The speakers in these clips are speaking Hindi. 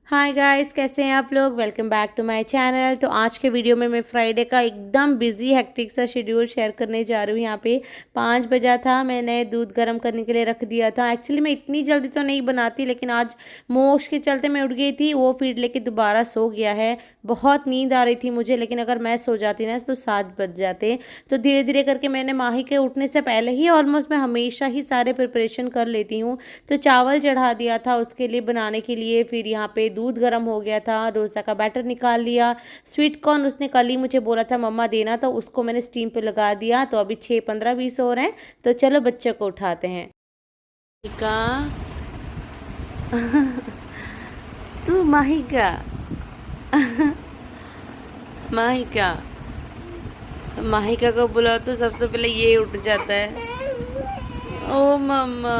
हाय गाइस, कैसे हैं आप लोग। Welcome back to my channel. तो आज के वीडियो में मैं फ्राइडे का एकदम बिजी हेक्टिक सा शेड्यूल शेयर करने जा रही हूँ। यहाँ पे 5 बजा था, मैंने दूध गर्म करने के लिए रख दिया था। एक्चुअली मैं इतनी जल्दी तो नहीं बनाती, लेकिन आज मोश के चलते मैं उठ गई थी। वो फीड लेके दोबारा सो गया है। बहुत नींद आ रही थी मुझे, लेकिन अगर मैं सो जाती ना तो 7 बज जाते। तो धीरे धीरे करके मैंने माही के उठने से पहले ही ऑलमोस्ट मैं हमेशा ही सारे प्रिपरेशन कर लेती हूँ। तो चावल चढ़ा दिया था उसके लिए बनाने के लिए। फिर यहाँ पे दूध गर्म हो गया था, डोसा का बैटर निकाल लिया। स्वीट कॉर्न उसने कल ही मुझे बोला था मम्मा देना, तो उसको मैंने स्टीम पे लगा दिया। तो अभी 6, 15, 20 हो रहे हैं। तो चलो बच्चों को उठाते हैं। का तू माहिका माहिका माहिका को बुलाओ तो सबसे पहले ये उठ जाता है। ओ मम्मा।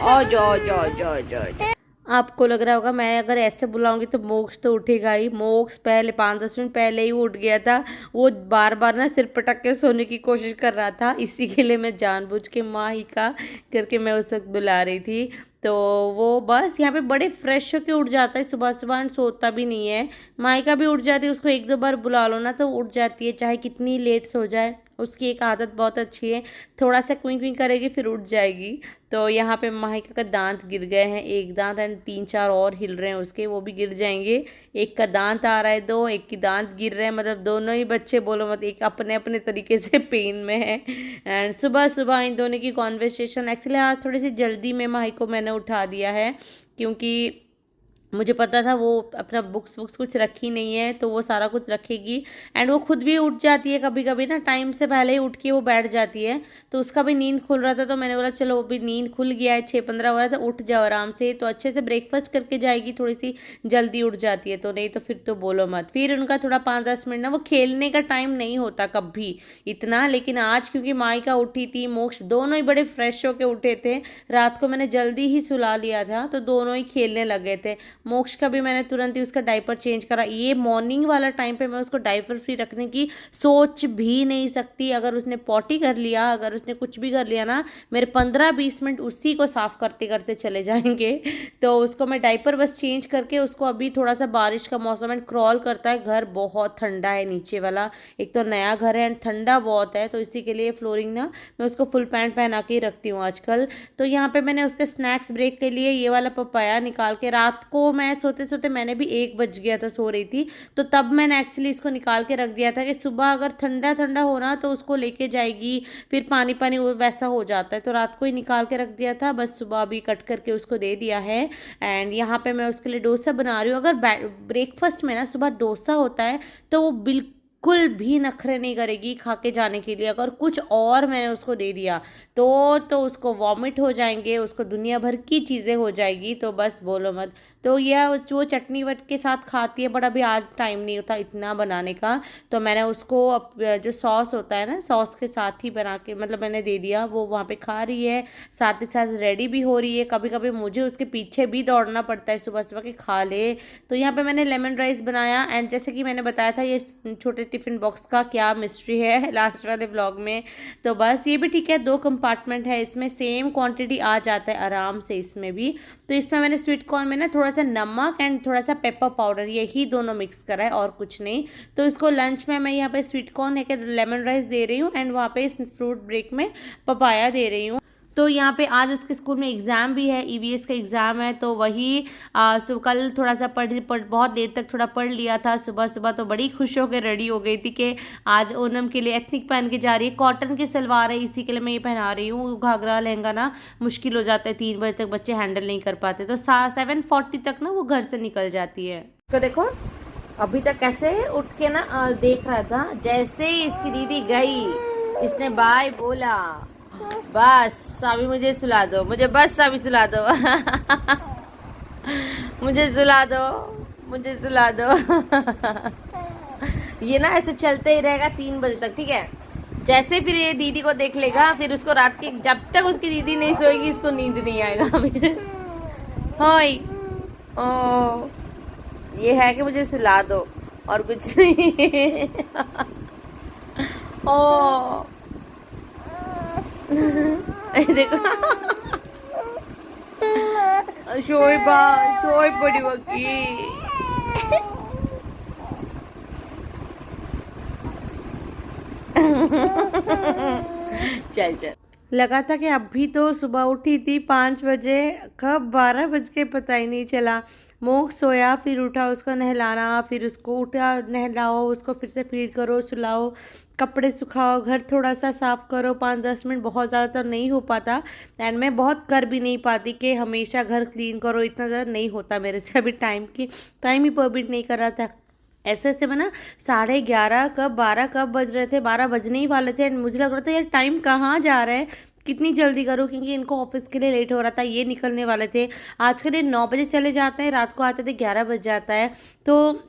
ओ जाओ जाओ जाओ जाओ। आपको लग रहा होगा मैं अगर ऐसे बुलाऊंगी तो मोक्ष तो उठेगा ही। मोक्ष पहले 5-10 मिनट पहले ही उठ गया था। वो बार बार ना सिर पटक के सोने की कोशिश कर रहा था। इसी के लिए मैं जानबूझ के माँ ही का करके मैं उस वक्त बुला रही थी। तो वो बस यहाँ पे बड़े फ्रेश होके उठ जाता है सुबह सुबह, सोता भी नहीं है। माइका भी उठ जाती है, उसको 1-2 बार बुला लो ना तो उठ जाती है, चाहे कितनी लेट सो जाए। उसकी एक आदत बहुत अच्छी है, थोड़ा सा क्विंक क्विंक करेगी फिर उठ जाएगी। तो यहाँ पे माहिका का दांत गिर गए हैं, एक दांत एंड 3-4 और हिल रहे हैं उसके, वो भी गिर जाएंगे। एक का दांत आ रहा है, दो एक की दांत गिर रहे हैं। मतलब दोनों ही बच्चे बोलो मत, एक अपने अपने तरीके से पेन में है। एंड सुबह सुबह इन दोनों की कॉन्वर्सेशन, एक्चुअली आज थोड़ी सी जल्दी में माही को मैंने उठा दिया है, क्योंकि मुझे पता था वो अपना बुक्स वुक्स कुछ रखी नहीं है, तो वो सारा कुछ रखेगी। एंड वो खुद भी उठ जाती है कभी कभी ना, टाइम से पहले ही उठ के वो बैठ जाती है। तो उसका भी नींद खुल रहा था, तो मैंने बोला चलो वो भी नींद खुल गया है, 6-15 हो रहा है तो उठ जाओ आराम से। तो अच्छे से ब्रेकफास्ट करके जाएगी, थोड़ी सी जल्दी उठ जाती है। तो नहीं तो फिर तो बोलो मत। फिर उनका थोड़ा 5-10 मिनट ना वो खेलने का टाइम नहीं होता कभी इतना। लेकिन आज क्योंकि माइका उठी थी, मोक्ष दोनों ही बड़े फ्रेश होके उठे थे। रात को मैंने जल्दी ही सुला लिया था, तो दोनों ही खेलने लगे थे। मोक्ष का भी मैंने तुरंत ही उसका डायपर चेंज करा। ये मॉर्निंग वाला टाइम पे मैं उसको डायपर फ्री रखने की सोच भी नहीं सकती। अगर उसने पॉटी कर लिया, अगर उसने कुछ भी कर लिया ना, मेरे 15-20 मिनट उसी को साफ करते करते चले जाएंगे। तो उसको मैं डायपर बस चेंज करके उसको, अभी थोड़ा सा बारिश का मौसम है, क्रॉल करता है। घर बहुत ठंडा है नीचे वाला, एक तो नया घर है ठंडा बहुत है, तो इसी के लिए फ्लोरिंग ना मैं उसको फुल पैंट पहना के ही रखती हूँ आजकल। तो यहाँ पे मैंने उसके स्नैक्स ब्रेक के लिए ये वाला पपाया निकाल के, रात को मैं सोते सोते मैंने भी 1 बज गया था, सो रही थी। तो तब मैंने एक्चुअली इसको निकाल के रख दिया था कि सुबह अगर ठंडा ठंडा होना तो उसको लेके जाएगी, फिर पानी पानी वैसा हो जाता है। तो रात को ही निकाल के रख दिया था, बस सुबह अभी कट करके उसको दे दिया है। एंड यहाँ पे मैं उसके लिए डोसा बना रही हूँ। अगर ब्रेकफास्ट में ना सुबह डोसा होता है तो वो बिल्कुल भी नखरे नहीं करेगी खा के जाने के लिए। अगर कुछ और मैंने उसको दे दिया तो उसको वॉमिट हो जाएंगे, उसको दुनिया भर की चीज़ें हो जाएगी। तो बस बोलो मत। तो यह वो चटनी वट के साथ खाती है, बट अभी आज टाइम नहीं होता इतना बनाने का। तो मैंने उसको जो सॉस होता है ना, सॉस के साथ ही बना के मतलब मैंने दे दिया। वो वहाँ पे खा रही है, साथ ही साथ रेडी भी हो रही है। कभी कभी मुझे उसके पीछे भी दौड़ना पड़ता है सुबह सुबह कि खा ले। तो यहाँ पे मैंने लेमन राइस बनाया। एंड जैसे कि मैंने बताया था ये छोटे टिफ़िन बॉक्स का क्या मिस्ट्री है लास्ट वाले ब्लॉग में। तो बस ये भी ठीक है, 2 कंपार्टमेंट है इसमें, सेम क्वांटिटी आ जाता है आराम से इसमें भी। तो इसमें मैंने स्वीट कॉर्न में ना थोड़ा सा नमक एंड थोड़ा सा पेपर पाउडर, यही दोनों मिक्स करा है और कुछ नहीं। तो इसको लंच में मैं यहाँ पे स्वीट कॉर्न है कि लेमन राइस दे रही हूँ, एंड वहाँ पे इस फ्रूट ब्रेक में पपाया दे रही हूँ। तो यहाँ पे आज उसके स्कूल में एग्ज़ाम भी है, ईवीएस का एग्ज़ाम है। तो वही कल थोड़ा सा पढ़ बहुत देर तक थोड़ा पढ़ लिया था सुबह सुबह। तो बड़ी खुश होकर रेडी हो गई थी कि आज ओनम के लिए एथनिक पहन के जा रही है। कॉटन की सलवार है, इसी के लिए मैं ये पहना रही हूँ। घाघरा लहंगा ना मुश्किल हो जाता है, 3 बजे तक बच्चे हैंडल नहीं कर पाते। तो 7:40 तक ना वो घर से निकल जाती है। तो देखो अभी तक कैसे उठ के ना देख रहा था। जैसे ही इसकी दीदी गई, इसने बाय बोला, बस अभी मुझे सुला दो, मुझे बस अभी सुला दो मुझे सुला दो, मुझे सुला दो ये ना ऐसे चलते ही रहेगा 3 बजे तक, ठीक है। जैसे फिर ये दीदी को देख लेगा, फिर उसको रात के जब तक उसकी दीदी नहीं सोएगी इसको नींद नहीं आएगा फिर होय ओ ये है कि मुझे सुला दो और कुछ नहीं ओ देखो शोएबा सोए पड़ी बकी। चल चल। लगा था कि अभी तो सुबह उठी थी 5 बजे, कब 12 बज के पता ही नहीं चला। मोक्ष सोया, फिर उठा, उसको नहलाना, फिर उसको उठा नहलाओ, उसको फिर से फीड करो, सुलाओ, कपड़े सुखाओ, घर थोड़ा सा साफ करो। 5-10 मिनट बहुत ज़्यादा तो नहीं हो पाता, एंड मैं बहुत कर भी नहीं पाती कि हमेशा घर क्लीन करो, इतना ज़्यादा नहीं होता मेरे से। अभी टाइम ही परमिट नहीं कर रहा था। ऐसे ऐसे में ना 11:30 कब 12 कब बज रहे थे, 12 बजने ही वाले थे, एंड मुझे लग रहा था यार टाइम कहाँ जा रहा है, कितनी जल्दी करूँ, क्योंकि इनको ऑफिस के लिए लेट हो रहा था, ये निकलने वाले थे। आज के दिन 9 बजे चले जाते हैं, रात को आते थे 11 बज जाता है। तो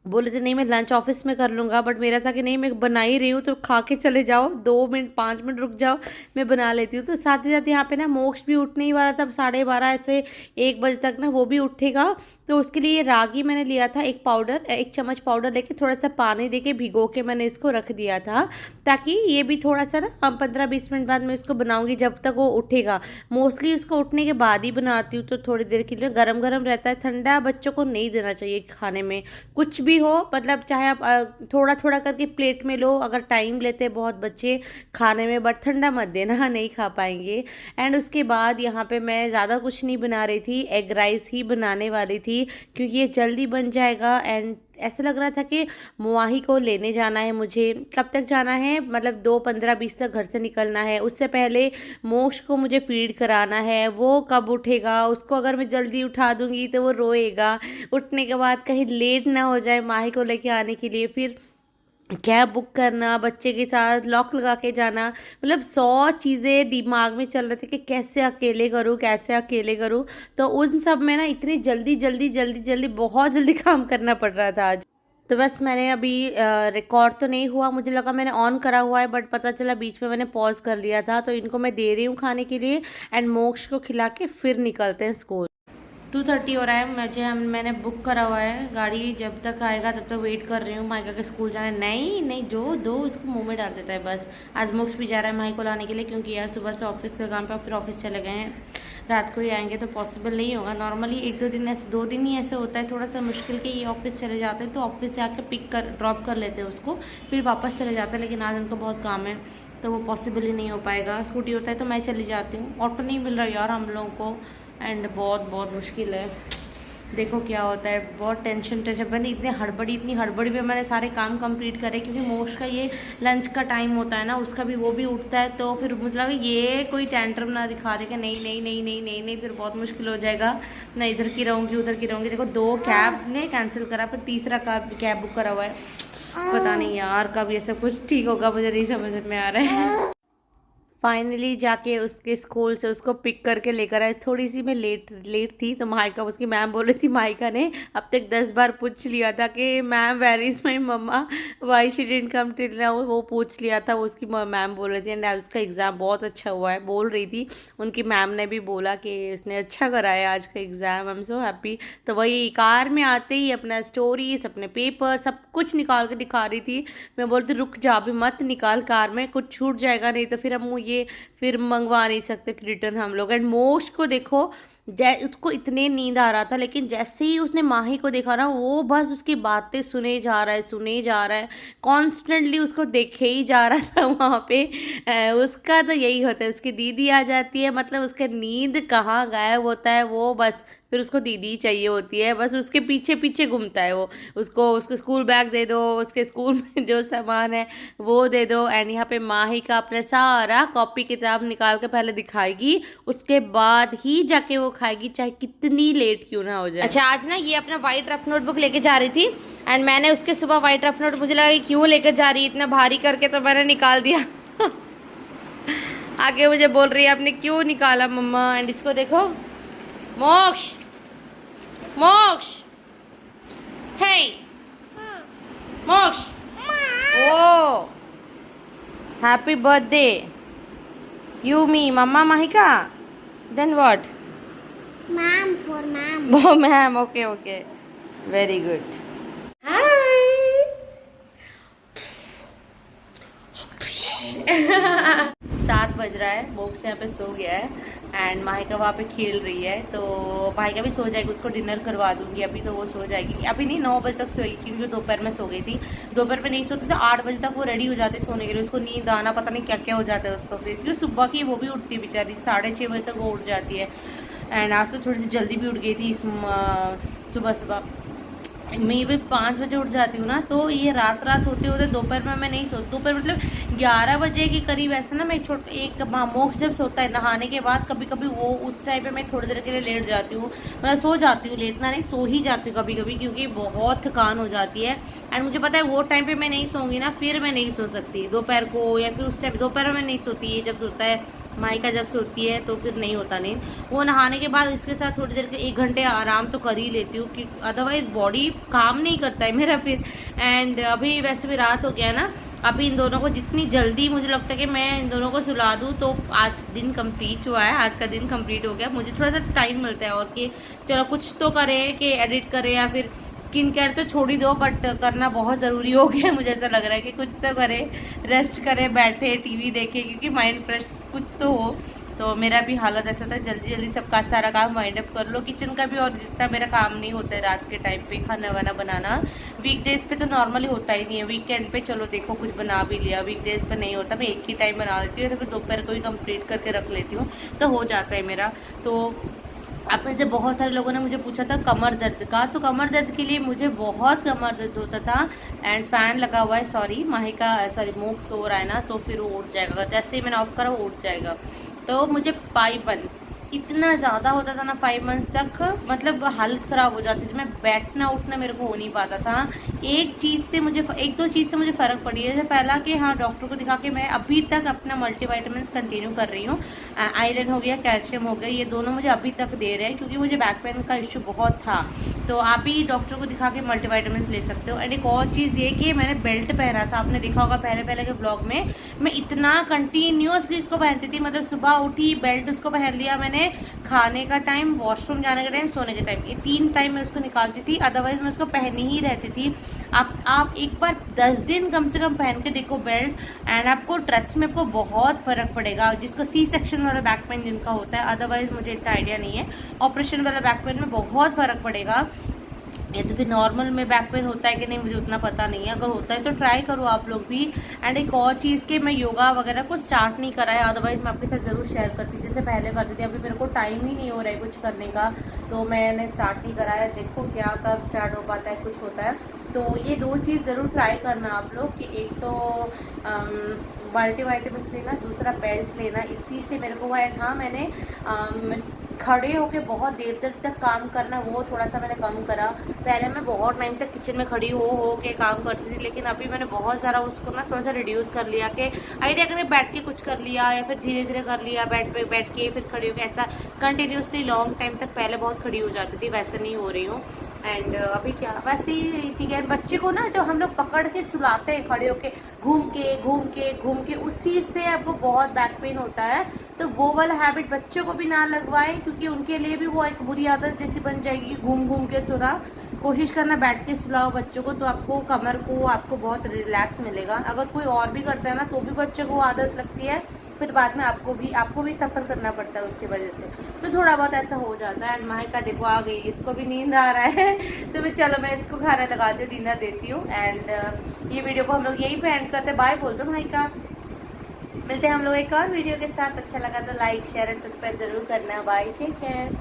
बोले थे नहीं मैं लंच ऑफिस में कर लूँगा, बट मेरा था कि नहीं मैं बना ही रही हूँ तो खा के चले जाओ, 2 मिनट 5 मिनट रुक जाओ, मैं बना लेती हूँ। तो साथ ही साथ यहाँ पे ना मोक्ष भी उठने ही वाला था, 12:30 ऐसे 1 बजे तक ना वो भी उठेगा। तो उसके लिए रागी मैंने लिया था, एक चम्मच पाउडर लेके थोड़ा सा पानी देके भिगो के मैंने इसको रख दिया था, ताकि ये भी थोड़ा सा ना 15-20 मिनट बाद मैं इसको बनाऊंगी जब तक वो उठेगा। मोस्टली उसको उठने के बाद ही बनाती हूँ, तो थोड़ी देर के लिए गरम गरम रहता है, ठंडा बच्चों को नहीं देना चाहिए खाने में, कुछ भी हो, मतलब चाहे आप थोड़ा थोड़ा करके प्लेट में लो, अगर टाइम लेते हैं बहुत बच्चे खाने में, बट ठंडा मत देना, नहीं खा पाएंगे। एंड उसके बाद यहाँ पे मैं ज़्यादा कुछ नहीं बना रही थी, एग राइस ही बनाने वाली थी, क्योंकि ये जल्दी बन जाएगा। एंड ऐसा लग रहा था कि मुआही को लेने जाना है मुझे। कब तक जाना है, मतलब 2:15-20 तक घर से निकलना है, उससे पहले मोक्ष को मुझे फीड कराना है। वो कब उठेगा, उसको अगर मैं जल्दी उठा दूंगी तो वो रोएगा, उठने के बाद कहीं लेट ना हो जाए माही को लेके आने के लिए, फिर कैब बुक करना, बच्चे के साथ लॉक लगा के जाना, मतलब 100 चीज़ें दिमाग में चल रहे थे कि कैसे अकेले करूँ, कैसे अकेले करूँ। तो उन सब में ना इतनी जल्दी जल्दी जल्दी जल्दी बहुत जल्दी काम करना पड़ रहा था आज। तो बस मैंने अभी रिकॉर्ड तो नहीं हुआ, मुझे लगा मैंने ऑन करा हुआ है, बट पता चला बीच में मैंने पॉज कर लिया था। तो इनको मैं दे रही हूँ खाने के लिए, एंड मोक्ष को खिला के फिर निकलते हैं स्कूल। 2:30 हो रहा है, मैंने बुक करा हुआ है गाड़ी, जब तक आएगा तब तक वेट कर रही हूँ। माइका के स्कूल जाना है, नहीं नहीं जो दो उसको मुंह में डाल देता है बस। आज मोक्ष भी जा रहा है माही को लाने के लिए, क्योंकि यार सुबह से ऑफिस का काम पे, फिर ऑफिस चले गए हैं, रात को ही आएंगे तो पॉसिबल नहीं होगा। नॉर्मली 2 दिन ही ऐसे होता है, थोड़ा सा मुश्किल के ये ऑफिस चले जाते हैं, तो ऑफिस से आकर ड्रॉप कर लेते हैं उसको, फिर वापस चले जाते हैं। लेकिन आज उनको बहुत काम है तो वो पॉसिबल ही नहीं हो पाएगा। स्कूटी होता है तो मैं चली जाती हूँ, ऑटो नहीं मिल रहा यार हम लोगों को, एंड बहुत बहुत मुश्किल है। देखो क्या होता है, बहुत टेंशन मैंने इतनी हड़बड़ी में मैंने सारे काम कंप्लीट करे, क्योंकि मोक्ष का ये लंच का टाइम होता है ना, उसका भी वो भी उठता है। तो फिर मुझे लगा ये कोई टेंट्रम ना दिखा दे कि नहीं नहीं नहीं नहीं नहीं नहीं, फिर बहुत मुश्किल हो जाएगा। मैं इधर की रहूँगी उधर की रहूँगी। देखो 2 कैब ने कैंसिल करा, फिर तीसरा कैब बुक करा हुआ है। पता नहीं यार कब ये सब कुछ ठीक होगा, मुझे नहीं समझ में आ रहा है। फाइनली जाके उसके स्कूल से उसको पिक करके लेकर आए। थोड़ी सी मैं लेट थी, तो माइका, उसकी मैम बोल रही थी, माइका ने अब तक 10 बार पूछ लिया था कि ma'am where is my mamma, why she didn't come till now, वो पूछ लिया था, वो उसकी मैम बोल रही थी। एंड उसका एग्ज़ाम बहुत अच्छा हुआ है, बोल रही थी। उनकी मैम ने भी बोला कि इसने अच्छा कराया आज का exam, I am so happy. तो वही कार में आते ही अपना स्टोरीज, अपने पेपर सब कुछ निकाल के दिखा रही थी। मैं बोलती रुक जा, अभी मत निकाल, कार में कुछ छूट जाएगा, नहीं तो फिर हम ये फिर मंगवा नहीं सकते फिर रिटर्न हम लोग। एंड मोक्ष को देखो, उसको इतने नींद आ रहा था, लेकिन जैसे ही उसने माही को देखा ना, वो बस उसकी बातें सुने जा रहा है, कॉन्स्टेंटली उसको देखे ही जा रहा था वहाँ पे। उसका तो यही होता है, उसकी दीदी आ जाती है, मतलब उसके नींद कहाँ गायब होता है वो, बस फिर उसको दीदी चाहिए होती है, बस उसके पीछे पीछे घूमता है वो। उसको स्कूल बैग दे दो, उसके स्कूल में जो सामान है वो दे दो। एंड यहाँ पे माही का अपना सारा कॉपी किताब निकाल के पहले दिखाएगी, उसके बाद ही जाके वो खाएगी, चाहे कितनी लेट क्यों ना हो जाए। अच्छा, आज ना ये अपना वाइट रफ नोटबुक लेके जा रही थी, एंड मैंने उसके सुबह वाइट रफ नोट, मुझे लगा क्यों लेकर जा रही है इतना भारी करके, तो मैंने निकाल दिया। आगे मुझे बोल रही है आपने क्यों निकाला मम्मा। एंड इसको देखो, मोक्ष मोक्ष, hey मोक्ष, oh happy birthday you me mama mahika, then what, ma'am, for ma'am. oh ma'am, okay very good. Hi. 7 बज रहा है, मोक्ष यहाँ पे सो गया है। एंड माहिका वहाँ पे खेल रही है, तो माहिका भी सो जाएगी, उसको डिनर करवा दूंगी। अभी तो वो सो जाएगी, अभी नहीं 9 बजे तक सोएगी, क्योंकि वो दोपहर में सो गई थी। दोपहर में नहीं सोती तो 8 बजे तक वो रेडी हो जाते सोने के लिए, उसको नींद आना पता नहीं क्या क्या हो जाता है उसको, फिर क्योंकि सुबह की वो भी उठती है बेचारी, 6:30 बजे तक वो उठ जाती है। एंड आज तो थोड़ी सी जल्दी भी उठ गई थी सुबह सुबह। मैं भी 5 बजे उठ जाती हूँ ना, तो ये रात होते होते दोपहर में मैं नहीं सोती। दोपहर मतलब 11 बजे के करीब ऐसा ना, मैं एक मोक्ष जब सोता है नहाने के बाद, कभी कभी वो उस टाइम पे मैं थोड़ी देर के लिए लेट जाती हूँ, मतलब सो जाती हूँ, लेटना नहीं सो ही जाती हूँ कभी कभी, क्योंकि बहुत थकान हो जाती है। एंड मुझे पता है वो टाइम पे मैं नहीं सोऊंगी ना, फिर मैं नहीं सो सकती दोपहर को, या फिर उस टाइम दोपहर में नहीं सोती है, जब सोता है माइका जब सोती है तो फिर नहीं होता नींद। वो नहाने के बाद इसके साथ थोड़ी देर के 1 घंटे आराम तो कर ही लेती हूँ, कि अदरवाइज बॉडी काम नहीं करता है मेरा फिर। एंड अभी वैसे भी रात हो गया ना, अभी इन दोनों को जितनी जल्दी मुझे लगता है कि मैं इन दोनों को सुला दूँ तो आज दिन कंप्लीट हुआ है, आज का दिन कंप्लीट हो गया। मुझे थोड़ा सा टाइम मिलता है और कि चलो कुछ तो करें, कि एडिट करें या फिर स्किन केयर तो छोड़ ही दो, बट करना बहुत ज़रूरी हो गया है। मुझे ऐसा लग रहा है कि कुछ तो करें, रेस्ट करें, बैठे टीवी देखें, क्योंकि माइंड फ्रेश कुछ तो हो। तो मेरा भी हालत ऐसा था, जल्दी जल्दी सबका सारा काम वाइंड अप कर लो, किचन का भी, और जितना मेरा काम नहीं होता है रात के टाइम पे खाना वाना बनाना। वीकडेज पे तो नॉर्मली होता ही नहीं है, वीकेंड पे चलो देखो कुछ बना भी लिया, वीकडेज पे नहीं होता, मैं एक ही टाइम बना लेती हूँ, तो फिर दोपहर को ही कंप्लीट करके रख लेती हूँ, तो हो जाता है मेरा। तो आप में से बहुत सारे लोगों ने मुझे पूछा था कमर दर्द का, तो कमर दर्द के लिए मुझे बहुत कमर दर्द होता था। एंड फैन लगा हुआ है, सॉरी मोक्ष सो रहा है ना, तो फिर वो उठ जाएगा, जैसे ही मैंने ऑफ करा वो उठ जाएगा। तो मुझे पाइपन इतना ज़्यादा होता था ना 5 मंथ्स तक, मतलब हालत ख़राब हो जाती थी, मैं बैठना उठना मेरे को हो नहीं पाता था। एक दो चीज़ से मुझे फ़र्क पड़ी है। जैसे पहला कि हाँ, डॉक्टर को दिखा के मैं अभी तक अपना मल्टीविटामिन्स कंटिन्यू कर रही हूँ। आयरन हो गया, कैल्शियम हो गया, ये दोनों मुझे अभी तक दे रहे हैं, क्योंकि मुझे बैक पेन का इश्यू बहुत था। तो आप ही डॉक्टर को दिखा के मल्टीविटामिन्स ले सकते हो। एंड एक और चीज़ ये कि मैंने बेल्ट पहना था, आपने देखा होगा पहले के ब्लॉग में, मैं इतना कंटिन्यूसली इसको पहनती थी, मतलब सुबह उठी बेल्ट उसको पहन लिया मैंने, खाने का टाइम, वॉशरूम जाने का टाइम, सोने के टाइम, ये 3 टाइम मैं उसको निकालती थी, अदरवाइज मैं उसको पहनी ही रहती थी। आप एक बार 10 दिन कम से कम पहन के देखो बेल्ट, एंड आपको ट्रस्ट में आपको बहुत फ़र्क पड़ेगा। जिसको सी सेक्शन वाला बैक पेन जिनका होता है, अदरवाइज मुझे इतना आइडिया नहीं है, ऑपरेशन वाला बैक पेन में बहुत फ़र्क पड़ेगा। ये तो फिर नॉर्मल में बैक पेन होता है कि नहीं मुझे उतना पता नहीं है, अगर होता है तो ट्राई करो आप लोग भी। एंड एक और चीज़ कि मैं योगा वगैरह को स्टार्ट नहीं करा है, अदरवाइज मैं आपके साथ ज़रूर शेयर करती, जैसे पहले करती थी। अभी मेरे को टाइम ही नहीं हो रहा है कुछ करने का, तो मैंने स्टार्ट नहीं करा है। देखो क्या कब स्टार्ट हो पाता है, कुछ होता है। तो ये 2 चीज़ ज़रूर ट्राई करना आप लोग, कि एक तो मल्टीविटामिन्स लेना, दूसरा बेल्ट लेना। इसी से मेरे को हुआ है। हाँ, मैंने खड़े होके बहुत देर तक काम करना, वो थोड़ा सा मैंने कम करा। पहले मैं बहुत टाइम तक किचन में खड़ी हो के काम करती थी, लेकिन अभी मैंने बहुत सारा उसको ना थोड़ा सा रिड्यूस कर लिया, कि आइडिया करें बैठ के कुछ कर लिया, या फिर धीरे धीरे कर लिया, बैठ के फिर खड़ी होकर, ऐसा कंटिन्यूसली लॉन्ग टाइम तक पहले बहुत खड़ी हो जाती थी, वैसे नहीं हो रही हूँ। एंड अभी क्या वैसे ही ठीक है। बच्चे को ना जो हम लोग पकड़ के सुलाते हैं खड़े होके, घूम के, उस चीज़ से आपको बहुत बैक पेन होता है। तो वो वाला हैबिट बच्चों को भी ना लगवाएं, क्योंकि उनके लिए भी वो एक बुरी आदत जैसी बन जाएगी, घूम के सुला। कोशिश करना बैठ के सुलाओ बच्चों को, तो आपको कमर को आपको बहुत रिलैक्स मिलेगा। अगर कोई और भी करता है ना, तो भी बच्चों को आदत लगती है, फिर बाद में आपको भी सफ़र करना पड़ता है उसकी वजह से। तो थोड़ा बहुत ऐसा हो जाता है। एंड माहिका देखो आ गई, इसको भी नींद आ रहा है, तो मैं चलो मैं इसको खाना लगाती हूँ, डिनर देती हूँ। एंड ये वीडियो को हम लोग यहीं पे एंड करते हैं। बाय बोल दो माहिका। मिलते हैं हम लोग एक और वीडियो के साथ। अच्छा लगा तो लाइक शेयर एंड सब्सक्राइब जरूर करना। Bye, take care.